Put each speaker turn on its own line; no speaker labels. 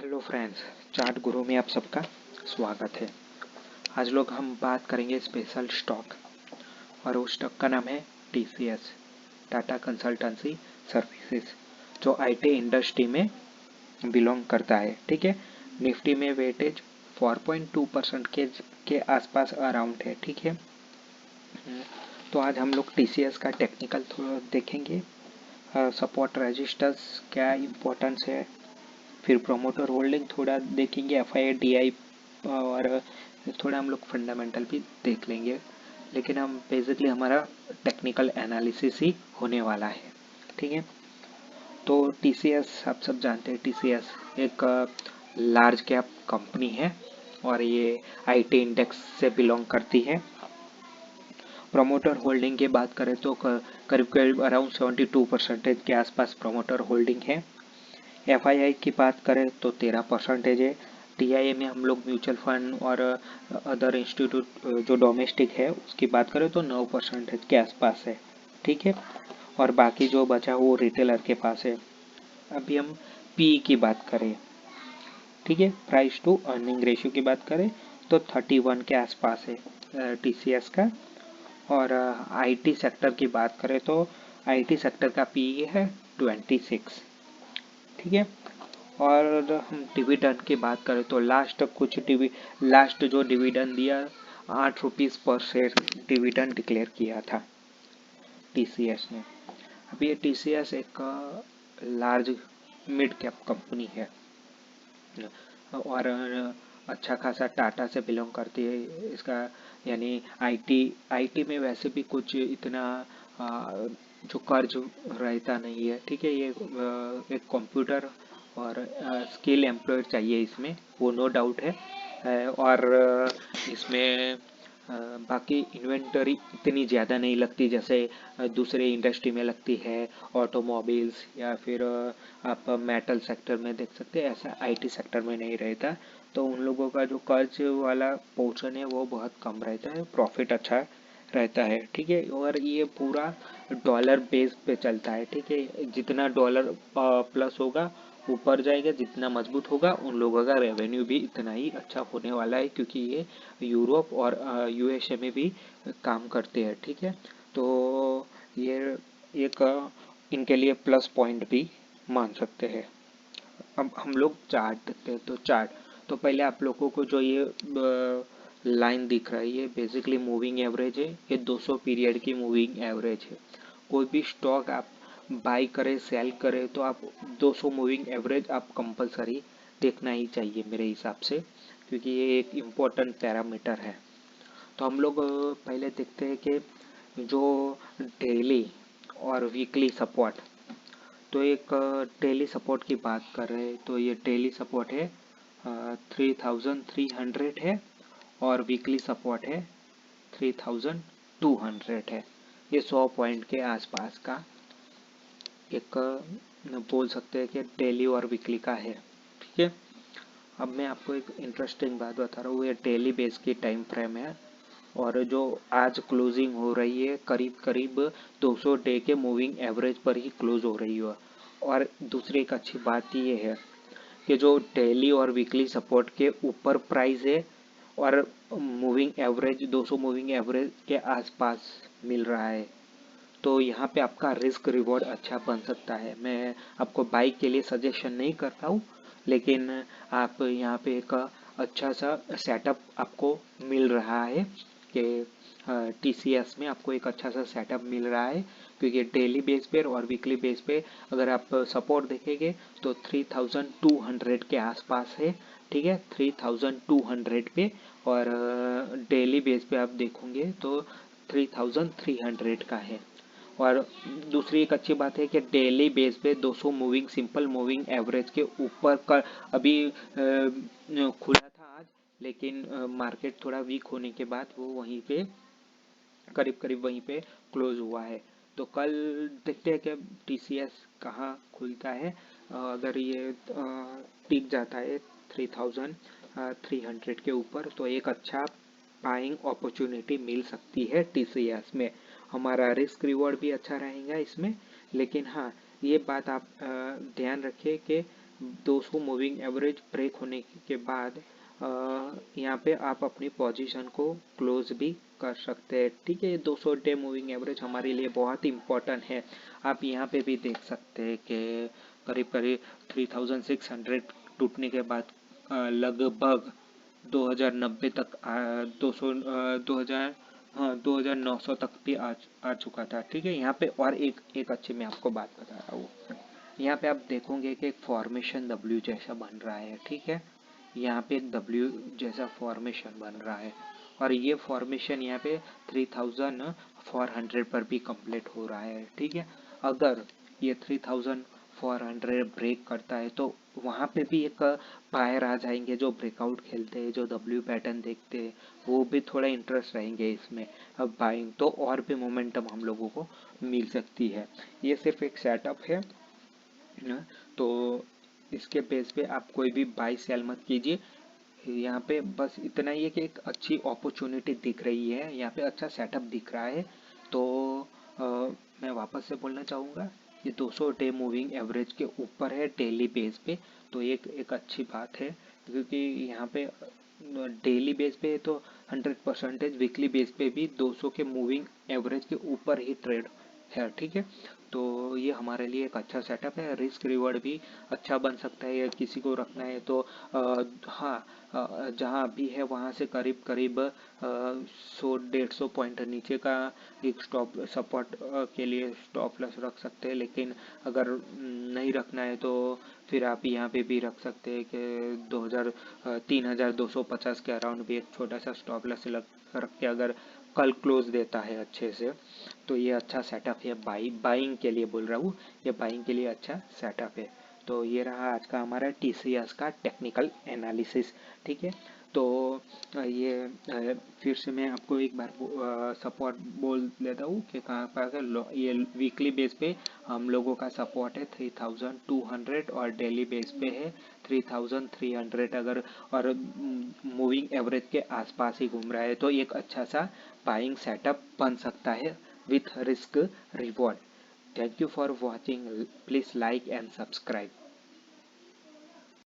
Hello friends, chart गुरु में आप सबका स्वागत है। आज लोग हम बात करेंगे स्पेशल स्टॉक और उस स्टॉक का नाम है टीसीएस, टाटा कंसल्टेंसी सर्विसेज, जो आईटी इंडस्ट्री में बिलोंग करता है। ठीक है, निफ्टी में वेटेज 4.2% के आसपास अराउंड है। ठीक है, तो आज हम लोग टीसीएस का टेक्निकल थोड़ा देखेंगे, सपोर्ट रजिस्टर्स क्या इम्पोर्टेंस है, फिर प्रोमोटर होल्डिंग थोड़ा देखेंगे, एफआई डीआई, और थोड़ा हम लोग फंडामेंटल भी देख लेंगे। लेकिन हम बेसिकली हमारा टेक्निकल एनालिसिस ही होने वाला है। ठीक है, तो टीसीएस आप सब जानते हैं, टीसीएस एक लार्ज कैप कंपनी है और ये आईटी इंडेक्स से बिलोंग करती है। प्रोमोटर होल्डिंग की बात करें तो करीब करीब अराउंड 72% के आसपास प्रोमोटर होल्डिंग है। एफआईआई की बात करें तो 13% है। टीआईए में हम लोग म्यूचुअल फंड और अदर इंस्टीट्यूट जो डोमेस्टिक है उसकी बात करें तो 9% के आसपास है। ठीक है, और बाकी जो बचा वो रिटेलर के पास है। अभी हम पी की बात करें, ठीक है, प्राइस टू अर्निंग रेशियो की बात करें तो 31 के आसपास है टीसीएस का। और आईटी सेक्टर की बात करें तो आईटी सेक्टर का पी है 26। ठीक है, और हम डिविडेंड की बात करें तो लास्ट जो डिविडेंड दिया 8 रुपीज़ पर शेयर डिविडेंड डिक्लेयर किया था टीसीएस ने। अभी ये टीसीएस एक लार्ज मिड कैप कंपनी है और अच्छा खासा टाटा से बिलोंग करती है। इसका यानी आईटी में वैसे भी कुछ इतना जो कर्ज रहता नहीं है। ठीक है, ये एक कंप्यूटर और स्किल एम्प्लॉयड चाहिए इसमें, वो नो डाउट है। और इसमें बाकी इन्वेंटरी इतनी ज़्यादा नहीं लगती जैसे दूसरे इंडस्ट्री में लगती है, ऑटोमोबाइल्स या फिर आप मेटल सेक्टर में देख सकते हैं, ऐसा आईटी सेक्टर में नहीं रहता। तो उन लोगों का जो कर्ज वाला पोर्शन है वो बहुत कम रहता है, प्रॉफिट अच्छा रहता है। ठीक है, और ये पूरा डॉलर बेस पे चलता है। ठीक है, जितना डॉलर प्लस होगा ऊपर जाएगा, जितना मजबूत होगा उन लोगों का रेवेन्यू भी इतना ही अच्छा होने वाला है, क्योंकि ये यूरोप और यूएसए में भी काम करते हैं। ठीक है, तो ये एक इनके लिए प्लस पॉइंट भी मान सकते हैं। अब हम लोग चार्ट देखते हैं, तो चार्ट तो पहले आप लोगों को जो ये लाइन दिख रहा है ये बेसिकली मूविंग एवरेज है। ये 200 पीरियड की मूविंग एवरेज है। कोई भी स्टॉक आप बाई करें सेल करें तो आप 200 मूविंग एवरेज आप कंपलसरी देखना ही चाहिए मेरे हिसाब से, क्योंकि ये एक इम्पोर्टेंट पैरामीटर है। तो हम लोग पहले देखते हैं कि जो डेली और वीकली सपोर्ट, तो एक डेली सपोर्ट की बात कर रहे हैं तो ये डेली सपोर्ट है 3300 है और वीकली सपोर्ट है 3200 है। ये 100 पॉइंट के आसपास का एक बोल सकते हैं कि डेली और वीकली का है। ठीक है, अब मैं आपको एक इंटरेस्टिंग बात बता रहा हूँ। ये डेली बेस की टाइम फ्रेम है और जो आज क्लोजिंग हो रही है करीब करीब 200 डे के मूविंग एवरेज पर ही क्लोज हो रही है। और दूसरी एक अच्छी बात ये है कि जो डेली और वीकली सपोर्ट के ऊपर प्राइस है और मूविंग एवरेज 200 मूविंग एवरेज के आसपास मिल रहा है, तो यहाँ पे आपका रिस्क रिवॉर्ड अच्छा बन सकता है। मैं आपको बाइक के लिए सजेशन नहीं करता हूँ, लेकिन आप यहाँ पे एक अच्छा सा सेटअप आपको मिल रहा है कि टीसीएस में आपको एक अच्छा सा सेटअप मिल रहा है, क्योंकि डेली बेस पे और वीकली बेस पे अगर आप सपोर्ट देखेंगे तो 3200 के आसपास है। ठीक है, 3200 पे, और डेली बेस पे आप देखोगे तो 3300 का है। और दूसरी एक अच्छी बात है कि डेली बेस पे 200 मूविंग सिंपल मूविंग एवरेज के ऊपर का अभी खुला था आज, लेकिन मार्केट थोड़ा वीक होने के बाद वो वहीं पे करीब करीब वहीं पे क्लोज हुआ है। तो कल देखते हैं कि टीसीएस कहाँ खुलता है। अगर ये टिक जाता है 3300 के ऊपर तो एक अच्छा बाइंग अपॉर्चुनिटी मिल सकती है टीसीएस में। हमारा रिस्क रिवॉर्ड भी अच्छा रहेगा इसमें, लेकिन हाँ, ये बात आप ध्यान रखिए कि 200 मूविंग एवरेज ब्रेक होने के बाद यहाँ पे आप अपनी पोजीशन को क्लोज भी कर सकते हैं। ठीक है, ये 200 डे मूविंग एवरेज हमारे लिए बहुत इंपॉर्टेंट है। आप यहाँ पे भी देख सकते हैं कि करीब करीब 3600 टूटने के बाद लगभग 2090 तक 2900 तक भी आ चुका था। ठीक है, यहाँ पे और एक अच्छी मैं आपको बात बता रहा हूँ। यहाँ पे आप देखोगे कि एक फॉर्मेशन W जैसा बन रहा है। ठीक है, यहाँ पे एक W जैसा फॉर्मेशन बन रहा है और ये फॉर्मेशन यहाँ पे 3400 पर भी कंप्लीट हो रहा है। ठीक है, अगर ये 3400 ब्रेक करता है तो वहाँ पे भी एक बायर आ जाएंगे जो ब्रेकआउट खेलते हैं, जो W पैटर्न देखते हैं, वो भी थोड़ा इंटरेस्ट रहेंगे इसमें। अब बाइंग तो और भी मोमेंटम हम लोगों को मिल सकती है। ये सिर्फ एक सेटअप है ना, तो इसके बेस पे आप कोई भी बाई सेल मत कीजिए। यहाँ पे बस इतना ही है कि एक अच्छी अपॉर्चुनिटी दिख रही है, यहाँ पे अच्छा सेटअप दिख रहा है। तो अ, मैं वापस से बोलना चाहूँगा, ये 200 डे मूविंग एवरेज के ऊपर है डेली बेस पे, तो एक एक अच्छी बात है। क्योंकि यहाँ पे डेली बेस पे तो 100%, वीकली बेस पे भी 200 के मूविंग एवरेज के ऊपर ही ट्रेड है। ठीक है, तो ये हमारे लिए एक अच्छा सेटअप है। रिस्क रिवॉर्ड भी अच्छा बन सकता है, या किसी को रखना है तो हाँ, जहाँ अभी है वहाँ से करीब करीब 100-150 पॉइंट नीचे का एक स्टॉप सपोर्ट के लिए स्टॉप लॉस रख सकते हैं। लेकिन अगर नहीं रखना है तो फिर आप यहाँ पे भी रख सकते हैं कि 3250 के अराउंड भी एक छोटा सा स्टॉप लॉस रख के अगर कल क्लोज देता है अच्छे से, तो ये अच्छा सेटअप है। बाइंग के लिए बोल रहा हूँ, ये बाइंग के लिए अच्छा सेटअप है। तो ये रहा आज का हमारा TCS का टेक्निकल एनालिसिस। ठीक है, तो ये फिर से मैं आपको एक बार सपोर्ट बोल देता हूँ कि कहाँ पर है। ये वीकली बेस पे हम लोगों का सपोर्ट है 3200 और डेली बेस पे है 3300। अगर और मूविंग एवरेज के आसपास ही घूम रहा है तो एक अच्छा सा बाइंग सेटअप बन सकता है with risk reward. Thank you for watching. Please like and subscribe.